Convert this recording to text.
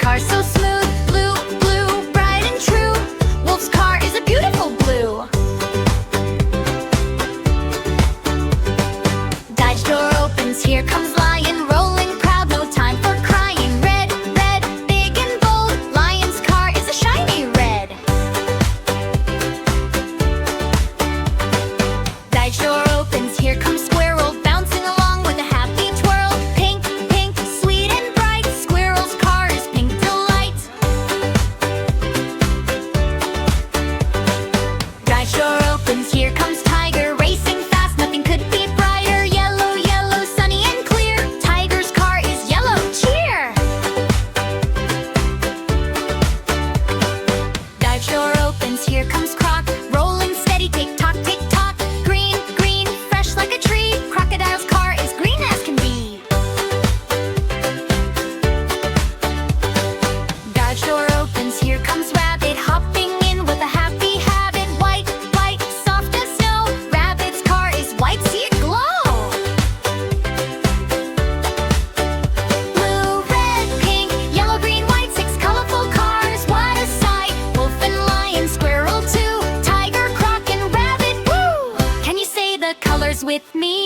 car so smooth, blue, blue, bright and true. Wolf's car is a beautiful blue. Dodge door opens, here comes Lion, rolling proud, no time for crying. Red, red, big and bold, Lion's car is a shiny red. Dodge door opens, here comes Squirrel, bouncing along with a happy twirl. Pink, pink, sweet and bright, Squirrel's car is pink delight. Dodge door opens, here comes Tiger, racing fast, nothing could be brighter. Yellow, yellow, sunny and clear, Tiger's car is yellow cheer. Dodge door opens, here comes Croc, rolling steady, tick tock, tick tock. Green, green, fresh like a tree, Crocodile's car is green as can be. Dodge door opens, here comes Rabbit, hopping in with a happy habit. White, white, soft as snow, Rabbit's car is white, see it glow. Blue, red, pink, yellow, green, white, 6 colorful cars, what a sight. Wolf and Lion, Squirrel too, Tiger, Croc and Rabbit, woo! Can you say the colors with me?